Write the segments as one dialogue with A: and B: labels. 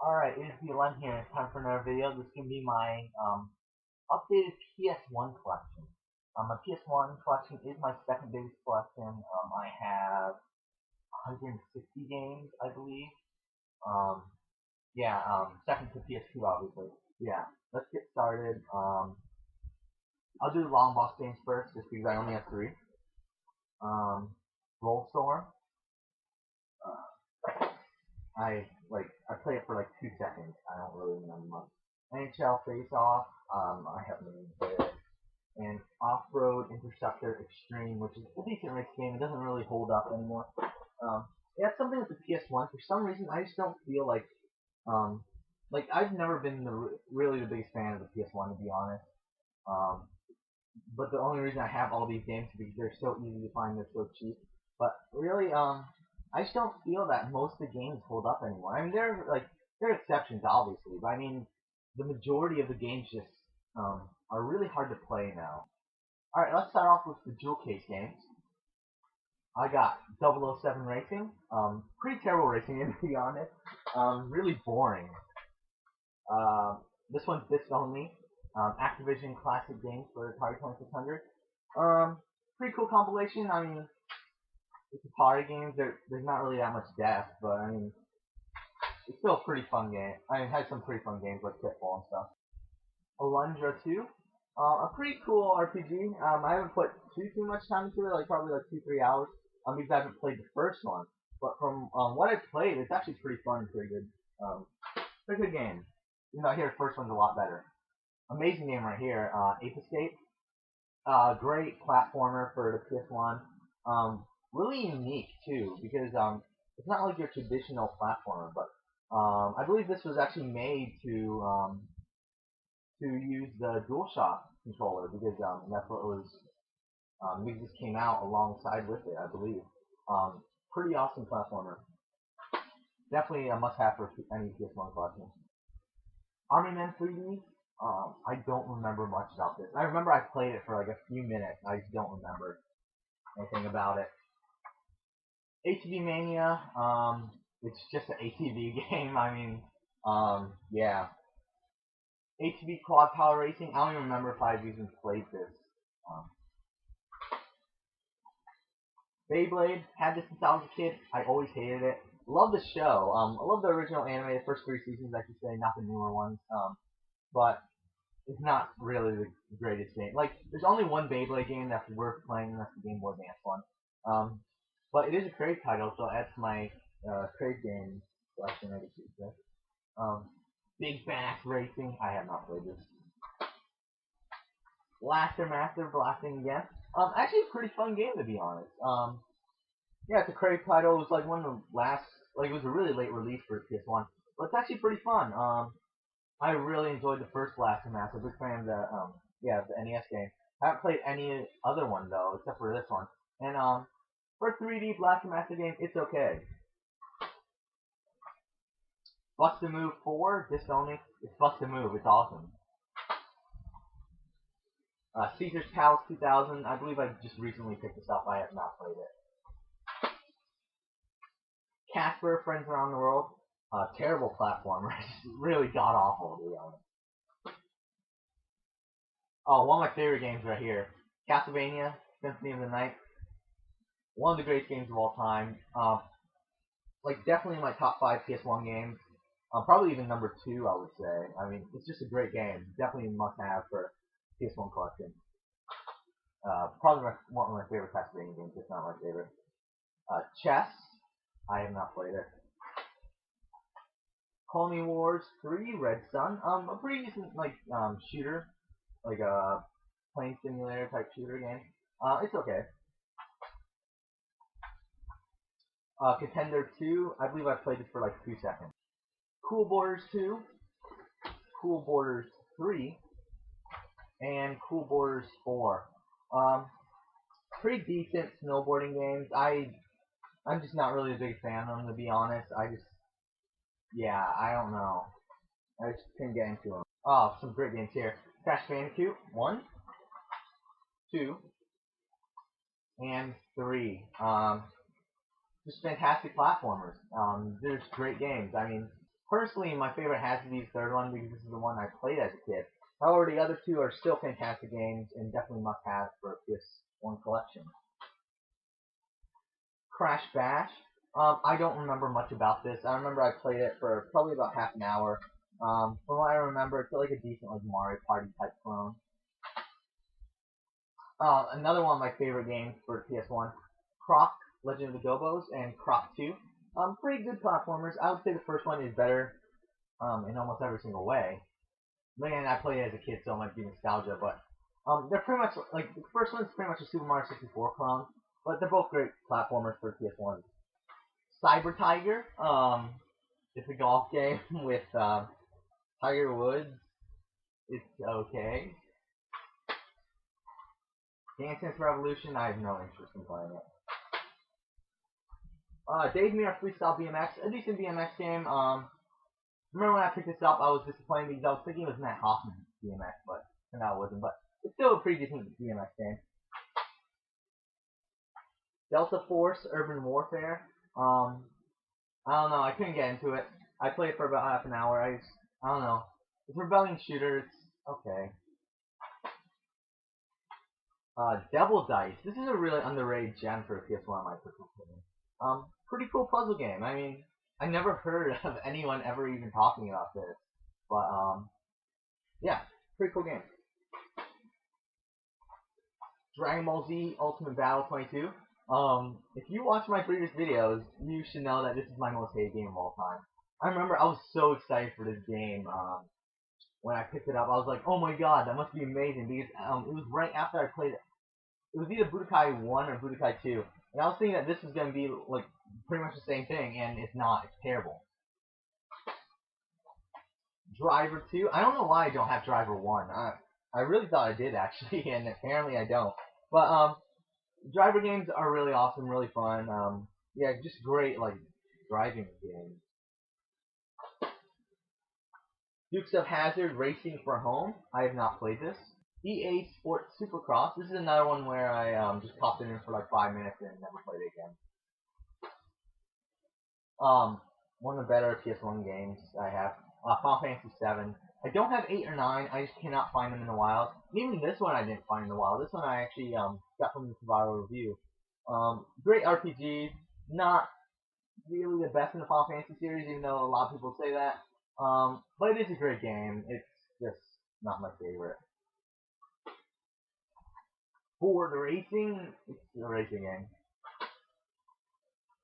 A: Alright, it is BLM here. It's time for another video. This is going to be my updated PS1 collection. My PS1 collection is my second biggest collection. I have 160 games, I believe. Second to PS2, obviously. Yeah, let's get started. I'll do long box games first, just because I only have 3. Rollstorm. I play it for like 2 seconds. I don't really remember much. NHL Face Off. I haven't even played it. And Off-Road Interceptor Extreme, which is a decent race game. It doesn't really hold up anymore. Yeah, it's something with the PS1. For some reason, I just don't feel like I've never been really the biggest fan of the PS1, to be honest. But the only reason I have all these games is because they're so easy to find. They're so cheap. But really, I just don't feel that most of the games hold up anymore. I mean, there are exceptions, obviously, but I mean, the majority of the games just are really hard to play now. All right, let's start off with the jewel case games. I got 007 Racing. Pretty terrible racing game, to be honest. Really boring. This one's disc only. Activision Classic Games for Atari 2600. Pretty cool compilation. I mean, it's Atari games. There's not really that much depth, but I mean, it's still a pretty fun game. I mean, it has some pretty fun games like Pitfall and stuff. Alundra 2. A pretty cool RPG. I haven't put too much time into it, probably 2-3 hours, because I haven't played the first one. But from what I've played, it's actually pretty fun and pretty good. Pretty good game. You know, I hear the first one's a lot better. Amazing game right here. Ape Escape. Great platformer for the PS1. Really unique too, because it's not like your traditional platformer, but I believe this was actually made to use the DualShock controller, because that's what it was. Because this came out alongside with it, I believe. Pretty awesome platformer. Definitely a must-have for any PS1 collection. Army Men 3D. I don't remember much about this. I remember I played it for a few minutes. I just don't remember anything about it. ATV Mania. It's just an ATV game. I mean, yeah. ATV Quad Power Racing. I don't even remember if I've even played this. Beyblade. Had this since I was a kid. I always hated it. Love the show. I love the original anime, the first 3 seasons, I should say, not the newer ones. But it's not really the greatest game. There's only one Beyblade game that's worth playing, and that's the Game Boy Advance one. But it is a crave title, so it adds to my crave game collection, I guess you could say. Big Bass Racing. I have not played this. Blaster Master Blasting again. Actually a pretty fun game, to be honest. Yeah, it's a crave title. It was one of the last, it was a really late release for PS1, but it's actually pretty fun. I really enjoyed the first Blaster Master. Big fan of the the NES game. I haven't played any other one though, except for this one. And for a 3D Blaster Master game, it's okay. Bust a Move 4, disc only. It's Bust a Move. It's awesome. Caesar's Palace 2000. I believe I just recently picked this up. I have not played it. Casper, Friends Around the World. Terrible platformer. Really god awful, to be honest. Oh, one of my favorite games right here. Castlevania, Symphony of the Night. One of the greatest games of all time. Definitely my top 5 PS1 games. Probably even number 2, I would say. I mean, it's just a great game. Definitely a must-have for PS1 collection. Probably one of my favorite Castlevania games, if not my favorite. Chess. I have not played it. Colony Wars 3, Red Sun. A pretty decent shooter, a plane simulator type shooter game. It's okay. Contender 2. I believe I played this for 2 seconds. Cool Borders 2, Cool Borders 3, and Cool Borders 4. Pretty decent snowboarding games. I'm just not really a big fan of them, to be honest. I don't know. I just couldn't get into them. Oh, some great games here. Crash Bandicoot 1, 2, and 3. Just fantastic platformers. There's great games. I mean, Personally, my favorite has to be the third one because this is the one I played as a kid. However, the other two are still fantastic games and definitely must-have for a PS1 collection. Crash Bash. I don't remember much about this. I remember I played it for probably about half an hour. From what I remember, it's like a decent like Mario Party type clone. Another one of my favorite games for PS1, Croc, Legend of the Gobos, and Croc 2. Pretty good platformers. I would say the first one is better in almost every single way. Again, I played it as a kid, so it might be nostalgia, but they're pretty much like the first one's pretty much a Super Mario 64 clone, but they're both great platformers for PS1. Cyber Tiger, it's a golf game with Tiger Woods. It's okay. Dance Dance Revolution, I have no interest in playing it. Dave Mirra Freestyle BMX, a decent BMX game. Remember when I picked this up, I was disappointed because I was thinking it was Matt Hoffman's BMX, but no, it wasn't. But it's still a pretty decent BMX game. Delta Force Urban Warfare. I don't know. I couldn't get into it. I played it for about half an hour. I don't know. It's a rebellion shooter. It's okay. Devil Dice. This is a really underrated gem for a PS1 in my personal opinion. Pretty cool puzzle game. I mean, I never heard of anyone ever even talking about this, but yeah, pretty cool game. Dragon Ball Z Ultimate Battle 22. If you watch my previous videos, you should know that this is my most hated game of all time. I remember I was so excited for this game. When I picked it up, I was like, oh my god, that must be amazing, because it was right after I played it. It was either Budokai 1 or Budokai 2, and I was thinking that this was going to be like pretty much the same thing, and it's not. It's terrible. Driver 2. I don't know why I don't have Driver 1. I really thought I did, actually, and apparently I don't. But Driver games are really awesome, really fun. Yeah, just great, like, driving games. Dukes of Hazzard Racing for Home. I have not played this. EA Sports Supercross. This is another one where I just popped it in for like 5 minutes and never played it again. One of the better PS1 games I have. Final Fantasy 7. I don't have 8 or 9. I just cannot find them in the wild. Even this one I didn't find in the wild. This one I actually got from the Survival Review. Great RPG. Not really the best in the Final Fantasy series, even though a lot of people say that. But it is a great game. It's just not my favorite. Ford Racing, it's a racing game.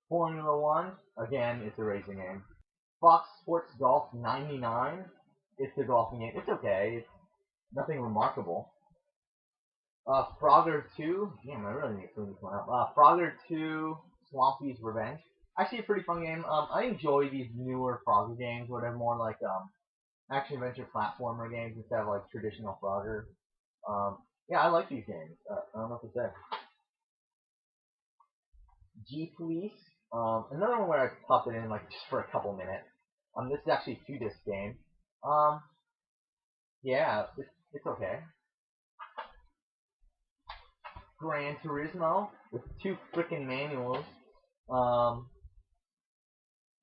A: Formula 1, again, it's a racing game. Fox Sports Golf 99, it's a golfing game. It's okay. It's nothing remarkable. Frogger 2, damn, I really need to clean this one up. Frogger 2, Swampy's Revenge. Actually, a pretty fun game. I enjoy these newer Frogger games where they're more like action-adventure platformer games instead of like traditional Frogger. Yeah, I like these games. I don't know what to say. G-Police. Another one where I popped it in like just for a couple minutes. This is actually a 2-disc game. Yeah, it's okay. Gran Turismo with 2 freaking manuals.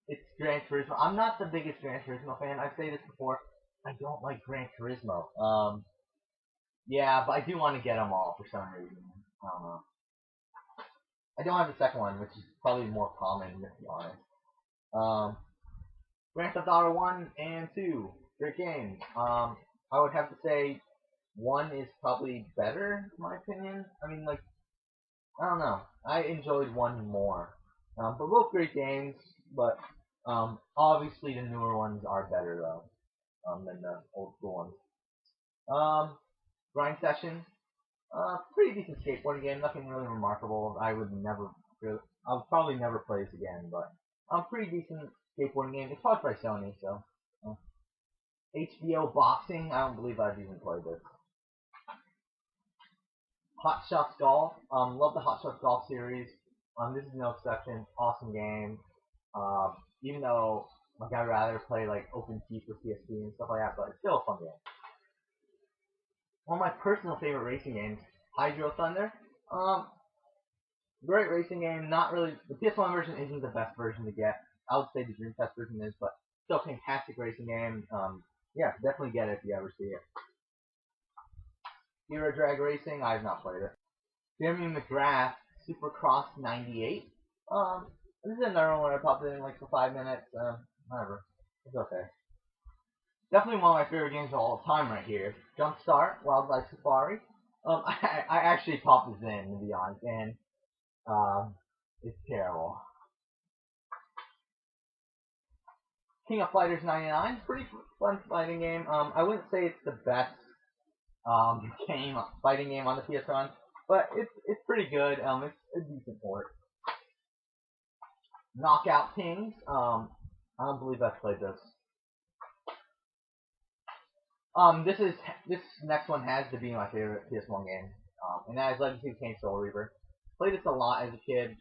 A: It's Gran Turismo. I'm not the biggest Gran Turismo fan. I've said this before. I don't like Gran Turismo. Yeah, but I do want to get them all for some reason. I don't know. I don't have the second one, which is probably more common, to be honest. Grand Theft Auto 1 and 2. Great games. I would have to say 1 is probably better, in my opinion. I mean, like, I don't know. I enjoyed 1 more. But both great games, but obviously the newer ones are better, though, than the old school ones. Grind Session. Pretty decent skateboarding game. Nothing really remarkable. I would probably never play this again, but pretty decent skateboarding game. It's published by Sony, so. HBO Boxing. I don't believe I've even played this. Hot Shots Golf. Love the Hot Shots Golf series. This is no exception. Awesome game. Even though like I'd rather play like OpenSea for PSP and stuff like that, but it's still a fun game. One of my personal favorite racing games, Hydro Thunder. Great racing game. Not really. The PS1 version isn't the best version to get. I would say the Dreamcast version is, but Still a fantastic racing game. Yeah, definitely get it if you ever see it. Euro Drag Racing, I have not played it. Jeremy McGrath, Supercross 98. This is another one I popped in like for 5 minutes. Whatever. It's okay. Definitely one of my favorite games of all time right here. Jumpstart, Wildlife Safari. I actually popped this in, to be honest, and it's terrible. King of Fighters 99, pretty fun fighting game. I wouldn't say it's the best fighting game on the PS1, but it's pretty good. It's a decent port. Knockout Kings. I don't believe I've played this. This next one has to be my favorite PS1 game, and that is Legacy of Kain Soul Reaver. Played this a lot as a kid,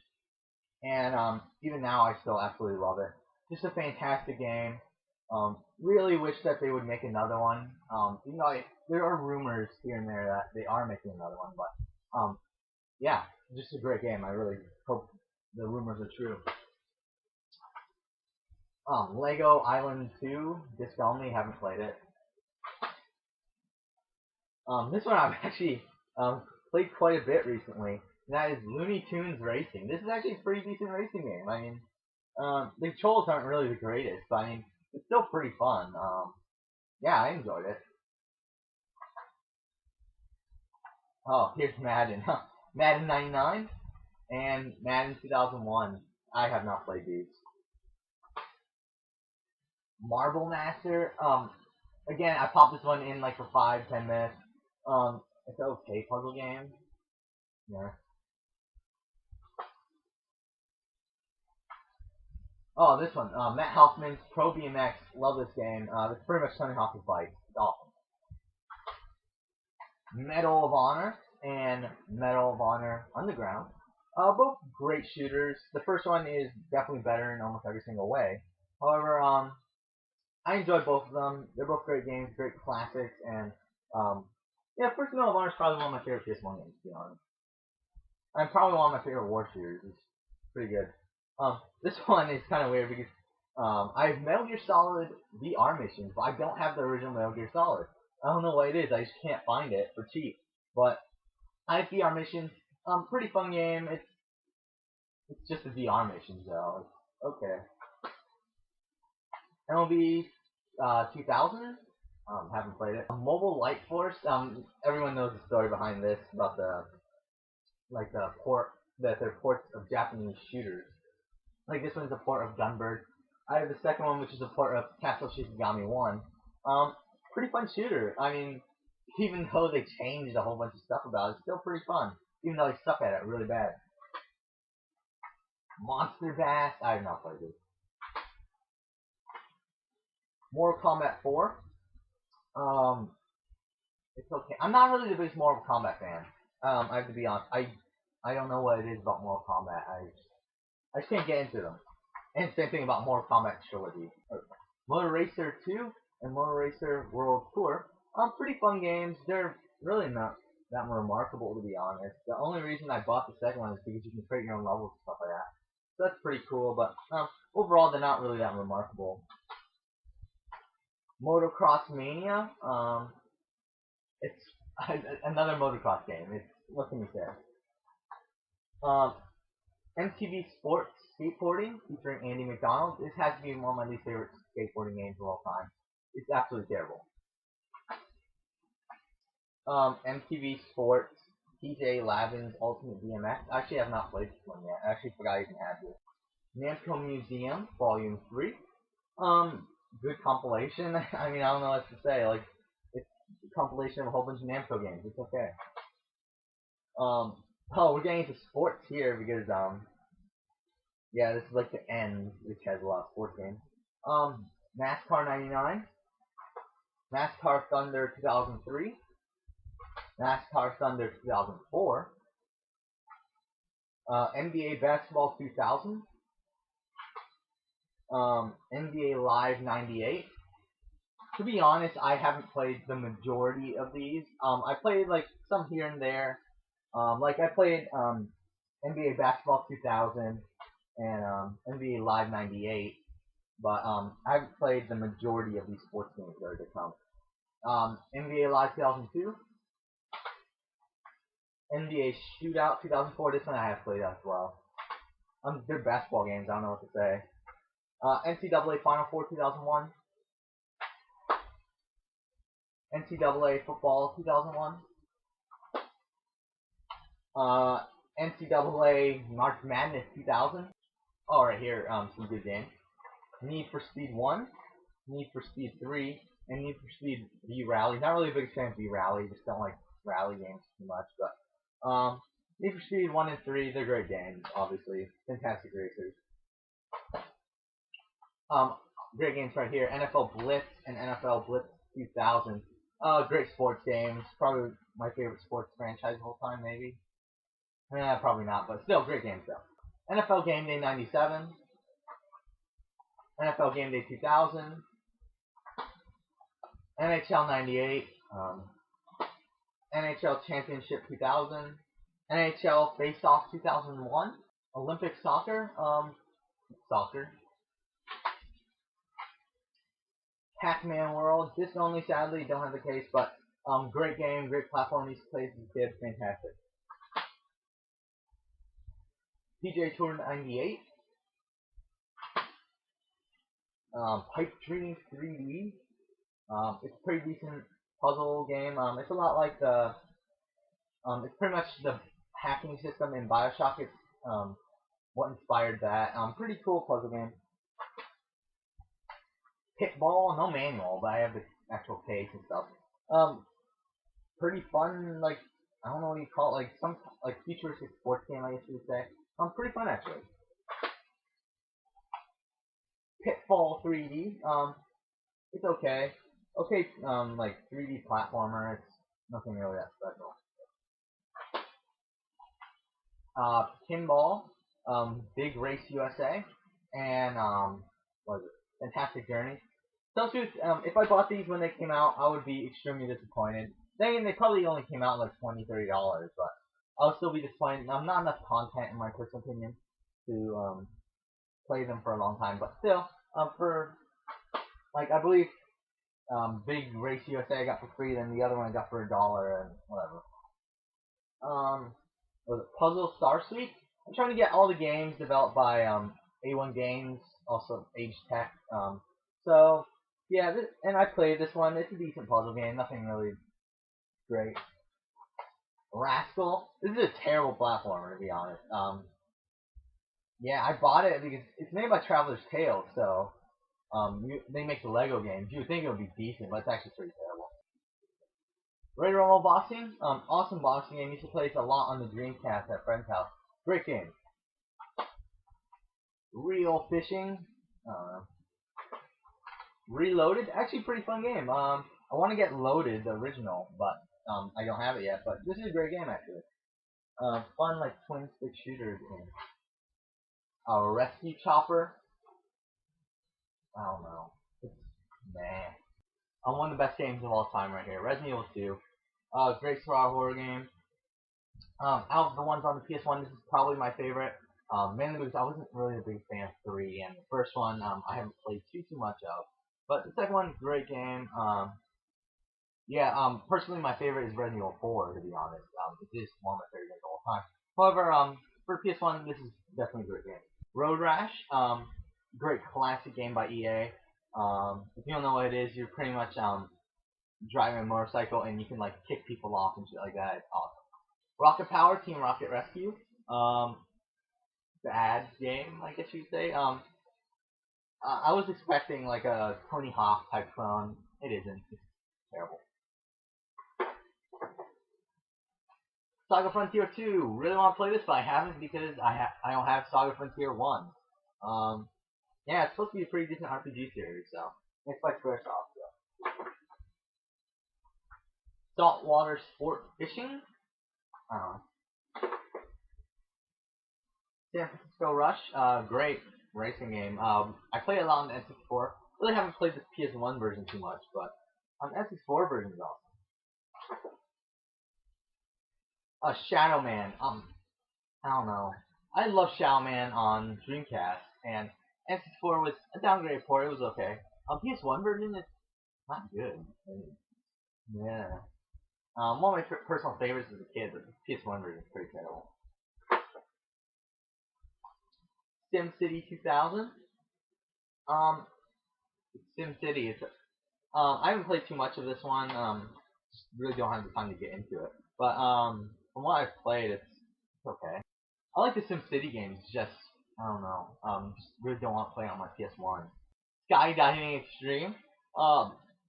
A: and even now I still absolutely love it. Just a fantastic game. Really wish that they would make another one. Even though there are rumors here and there that they are making another one, but yeah, just a great game. I really hope the rumors are true. Lego Island 2, disc only, haven't played it. This one I've actually played quite a bit recently, and that is Looney Tunes Racing. This is actually a pretty decent racing game. I mean, the controls aren't really the greatest, but I mean, it's still pretty fun. Yeah, I enjoyed it. Oh, here's Madden. Madden 99 and Madden 2001. I have not played these. Marble Master. Again, I popped this one in like for 5-10 minutes. It's an okay puzzle game. Yeah. Oh, this one. Matt Hoffman's Pro BMX. Love this game. It's pretty much Tony Hawk's bike. It's awesome. Medal of Honor and Medal of Honor Underground. Both great shooters. The first one is definitely better in almost every single way. However, I enjoy both of them. They're both great games, great classics, and yeah, first Medal of Honor is probably one of my favorite PS1 games, to be honest. And probably one of my favorite war shooters. It's pretty good. This one is kind of weird because I have Metal Gear Solid VR missions, but I don't have the original Metal Gear Solid. I don't know what it is. I just can't find it for cheap. But I have VR missions. Pretty fun game. It's just a VR mission, so it's okay. MLB 2000. Haven't played it. Mobile Light Force. Everyone knows the story behind this about they're ports of Japanese shooters. Like this one's a port of Gunbird. I have the second one, which is a port of Castle Shikigami 1. Pretty fun shooter. I mean, even though they changed a whole bunch of stuff about it, it's still pretty fun. Even though they suck at it really bad. Monster Bass. I have not played it. Mortal Kombat 4. It's okay. I'm not really the biggest Mortal Kombat fan. I have to be honest. I don't know what it is about Mortal Kombat. I just can't get into them. And same thing about Mortal Kombat Trilogy. Motor Racer 2 and Motor Racer World Tour. Pretty fun games. They're really not that remarkable, to be honest. The only reason I bought the second one is because you can create your own levels and stuff like that. So that's pretty cool, but overall they're not really that remarkable. Motocross Mania. It's another motocross game. What can you say? MTV Sports Skateboarding featuring Andy McDonald. This has to be one of my least favorite skateboarding games of all time. It's absolutely terrible. MTV Sports TJ Lavin's Ultimate BMX. I actually have not played this one yet. I actually forgot I even had this. Namco Museum Volume 3. Good compilation. I mean, I don't know what to say. Like, it's a compilation of a whole bunch of Namco games. It's okay. Oh, we're getting into sports here because, yeah, this is like the end, which has a lot of sports games. NASCAR 99. NASCAR Thunder 2003. NASCAR Thunder 2004. NBA Basketball 2000. NBA Live 98. To be honest, I haven't played the majority of these. I played like some here and there. Like I played NBA Basketball 2000 and NBA Live 98. but I haven't played the majority of these sports games that are to come. NBA Live 2002, NBA Shootout 2004. This one I have played as well. They're basketball games. I don't know what to say. NCAA Final Four 2001, NCAA Football 2001, NCAA March Madness 2000. Oh, right here, some good games. Need for Speed 1, Need for Speed 3, and Need for Speed V Rally. Not really a big fan of V Rally, just don't like rally games too much, but Need for Speed 1 and 3, they're great games, obviously. Fantastic racers. Great games right here. NFL Blitz and NFL Blitz 2000. Great sports games. Probably my favorite sports franchise of all time, maybe. Probably not, but still great games though. NFL Game Day 97. NFL Game Day 2000. NHL 98. NHL Championship 2000. NHL Face Off 2001. Olympic Soccer. Soccer. Pac-Man World, disc only, sadly, don't have the case, but great game, great platform, used to play as a kid, fantastic. PGA Tour 98, Pipe Dreams 3D, it's a pretty decent puzzle game, it's a lot like the, it's pretty much the hacking system in Bioshock, it's what inspired that, pretty cool puzzle game. Pitball, no manual, but I have the actual case and stuff. Pretty fun, like, I don't know what you call it, like some like futuristic sports game, I guess you would say. Pretty fun actually. Pitfall 3D, it's okay. Okay, like 3D platformer, it's nothing really that special. Pinball, Big Race USA, and what is it? Fantastic Journey. So if I bought these when they came out, I would be extremely disappointed. Then again, they probably only came out like $20, $30, but I'll still be disappointed. Not enough content, in my personal opinion, to play them for a long time. But still, for like I believe Big Race USA I got for free, then the other one I got for $1 and whatever. Was it Puzzle Star Suite? I'm trying to get all the games developed by A1 Games, also Age Tech. So yeah, and I played this one. It's a decent puzzle game, nothing really great. Rascal. This is a terrible platformer, to be honest. Yeah, I bought it because it's made by Traveler's Tales, so they make the Lego games. You would think it would be decent, but it's actually pretty terrible. Ready to Rumble Boxing. Awesome boxing game. Used to play this a lot on the Dreamcast at a friend's house. Great game. Real Fishing. I don't know. Reloaded. Actually, pretty fun game. I want to get Loaded, the original, but I don't have it yet. But this is a great game, actually. Fun, like, twin stick shooter game. Rescue Chopper. I don't know. It's one of the best games of all time right here. Resident Evil 2. Great survival horror game. Out of the ones on the PS1, this is probably my favorite. Mainly because I wasn't really a big fan of 3, and the first one I haven't played too much of. But the second one, great game. Personally my favorite is Resident Evil 4, to be honest. It is one of my favorite games of all time. However, for PS1, this is definitely a great game. Road Rash, great classic game by EA. If you don't know what it is, you're pretty much driving a motorcycle and you can like kick people off and shit like that. It's awesome. Rocket Power, Team Rocket Rescue. Bad game, I guess you'd say. I was expecting like a Tony Hawk type clone. It isn't. It's terrible. Saga Frontier 2. Really want to play this, but I haven't because I don't have Saga Frontier 1. Yeah, it's supposed to be a pretty decent RPG series, so it's by Squaresoft. So. Saltwater Sport Fishing. I don't know. San Francisco Rush. Great racing game. I play a lot on the N64. Really haven't played the PS1 version too much, but N64 version is awesome. Shadow Man. I don't know. I love Shadow Man on Dreamcast, and N64 was a downgraded port. It was okay. PS1 version is not good. Yeah. One of my personal favorites as a kid, but the PS1 version is pretty terrible. SimCity 2000. Um, SimCity. I haven't played too much of this one. Just really don't have the time to get into it. But from what I've played, it's okay. I like the SimCity games. Just I don't know. Just really don't want to play on my PS1. Skydiving Extreme.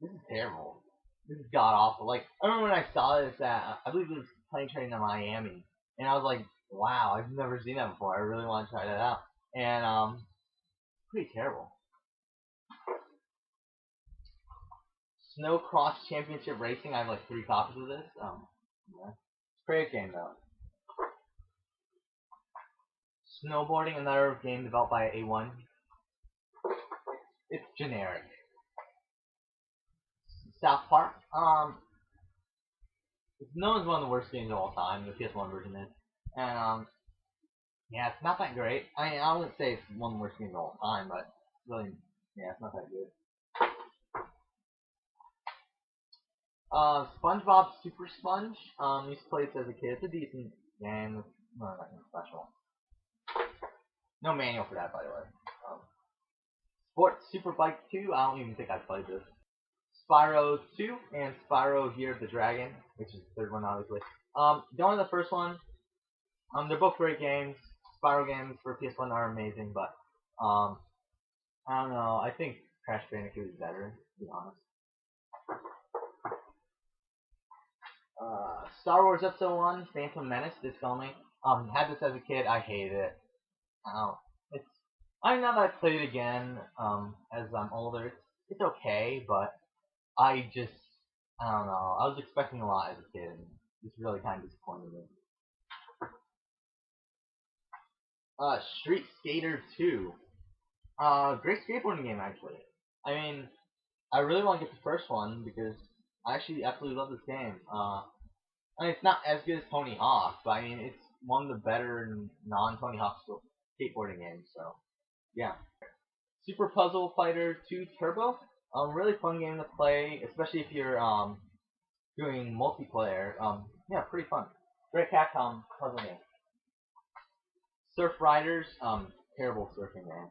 A: This is terrible. This is god awful. Like I remember when I saw this at I believe it was plane training in Miami, and I was like, wow, I've never seen that before. I really want to try that out. And pretty terrible. Snow Cross Championship Racing. I have like 3 copies of this. Yeah. It's a great game though. Snowboarding, another game developed by A1. It's generic. South Park. It's known as one of the worst games of all time. The PS1 version is, and yeah, it's not that great. I mean, I wouldn't say it's one of the worst games of all time, but really, yeah, it's not that good. SpongeBob Super Sponge. Used to play this as a kid. It's a decent game. No, nothing special. No manual for that, by the way. Sports Superbike 2. I don't even think I played this. Spyro 2 and Spyro Year of the Dragon, which is the third one, obviously. Going to the first one. They're both great games. Spyro games for PS1 are amazing, but I don't know. I think Crash Bandicoot is better, to be honest. Star Wars Episode 1, Phantom Menace, disc only. Had this as a kid. I hated it. It's. I know that I played it again. As I'm older, it's okay, but I don't know. I was expecting a lot as a kid, and this really kind of disappointed me. Street Skater 2. Great skateboarding game, actually. I mean, I really want to get the first one because I actually absolutely love this game. I mean, it's not as good as Tony Hawk, but I mean, it's one of the better non-Tony Hawk skateboarding games, so yeah. Super Puzzle Fighter 2 Turbo. Really fun game to play, especially if you're doing multiplayer. Yeah, pretty fun. Great Capcom puzzle game. Surf Riders. Terrible surfing game.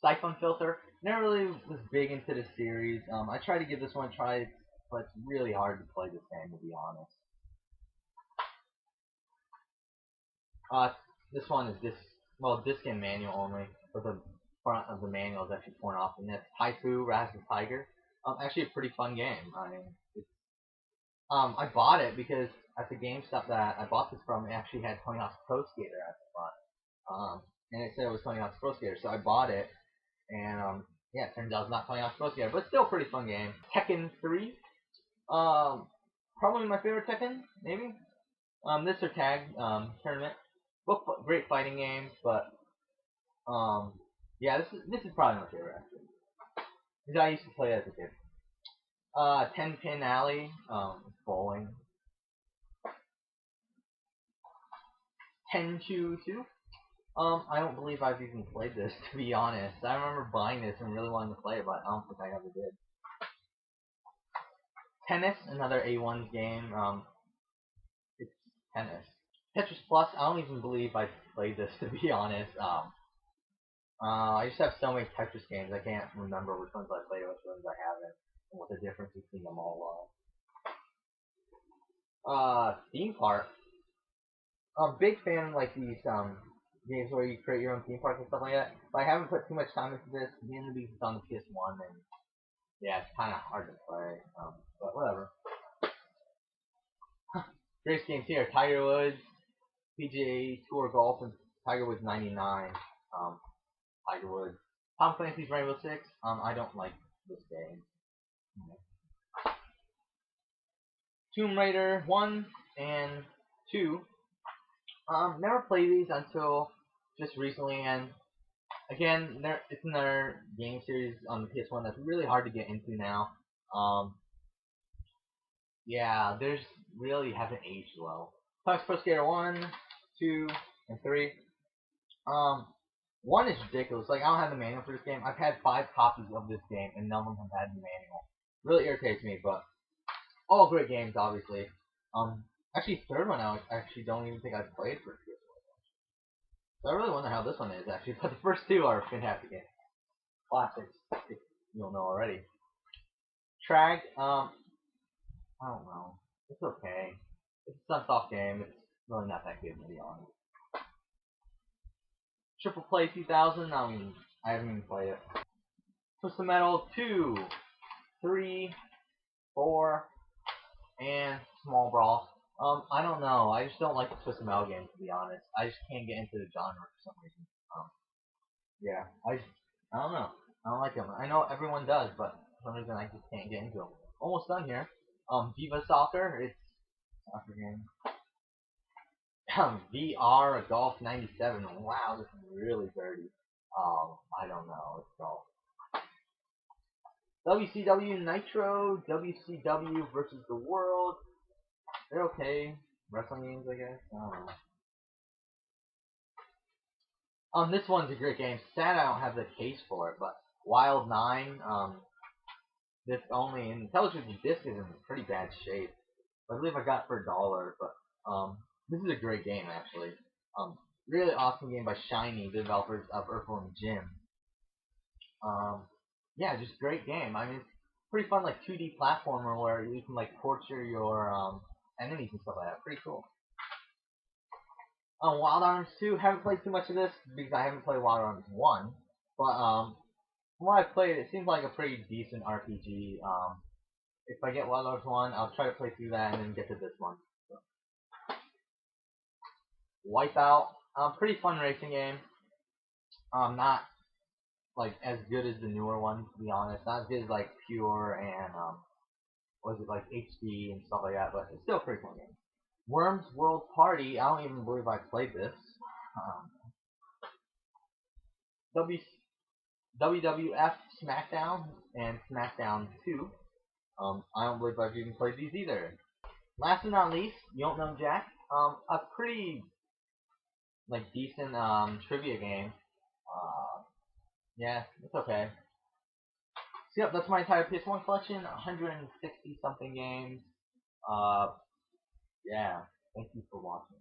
A: Siphon Filter. Never really was big into this series. I tried to give this one a try, but it's really hard to play this game, to be honest. This one is disc and manual only, but the front of the manual is actually torn off, and that's Haifu Wrath of the Tiger. Actually a pretty fun game. I mean, I bought it because at the GameStop that I bought this from, it actually had Tony Hawk's Pro Skater at the front. And it said it was Tony Hawk's Pro Skater, so I bought it, and yeah, it turns out it's not Tony Hawk's Pro Skater, but still a pretty fun game. Tekken 3. Probably my favorite Tekken, maybe. This or Tag tournament. Both great fighting games, but yeah, this is probably my favorite actually. Because I used to play it as a kid. 10 Pin Alley, bowling. Tenchu 2. I don't believe I've even played this, to be honest. I remember buying this and really wanting to play it, but I don't think I ever did. Tennis, another A1 game. It's tennis. Tetris Plus, I don't even believe I played this, to be honest. I just have so many Tetris games, I can't remember which ones I played, which ones I haven't, and what the difference between them all are. Theme Park. I'm a big fan of like these games where you create your own theme park and stuff like that. But I haven't put too much time into this, mainly because it's on the PS1, and yeah, it's kind of hard to play. But whatever. Greatest games here: Tiger Woods, PGA Tour Golf, and Tiger Woods '99. Tiger Woods. Tom Clancy's Rainbow Six. I don't like this game. Tomb Raider 1 and 2. Never played these until just recently, and again, it's another game series on the PS1 that's really hard to get into now. Yeah, there's really haven't aged well. Tux Pro Skater 1, 2, and 3. One is ridiculous. Like, I don't have the manual for this game. I've had 5 copies of this game, and none of them have had the manual. Really irritates me, but all great games, obviously. Actually, third one I actually don't even think I've played for PS4. So I really wonder how this one is, actually. But the first 2 are fantastic games. Classics, if you don't know already. Trag, I don't know. It's okay. It's a Sunsoft game. It's really not that good, to be honest. Triple Play 2000, I haven't even played it. Twisted Metal 2, 3, 4, and Small Brawl. I don't know. I just don't like the Twisted Metal games, to be honest. I just can't get into the genre for some reason. Yeah, I don't know. I don't like them. I know everyone does, but for some reason I just can't get into them. Almost done here. Viva Soccer. It's a soccer game. VR Golf 97. Wow, this is really dirty. I don't know. It's golf. WCW Nitro, WCW versus the World. They're okay. Wrestling games, I guess. I don't know. This one's a great game. Sad I don't have the case for it, but Wild 9, this only, and tells you the disc is in pretty bad shape. I believe I got it for $1, but, this is a great game, actually. Really awesome game by Shiny, the developers of Earthworm Jim. Yeah, just great game. I mean, it's pretty fun, like 2D platformer where you can like torture your enemies and stuff like that. Pretty cool. Wild Arms 2, haven't played too much of this because I haven't played Wild Arms 1, but from what I've played, it seems like a pretty decent RPG. If I get Wild Arms 1, I'll try to play through that and then get to this one. So. Wipeout, pretty fun racing game. Not like as good as the newer ones, to be honest. Not as good as like Pure and was it like HD and stuff like that, but it's still a pretty fun game. Worms World Party. I don't even believe I played this. WWF SmackDown and SmackDown 2. I don't believe I've even played these either. Last but not least, You Don't Know Jack. A pretty like decent trivia game. Yeah, it's okay. So yep, that's my entire PS1 collection. 160 something games. Yeah. Thank you for watching.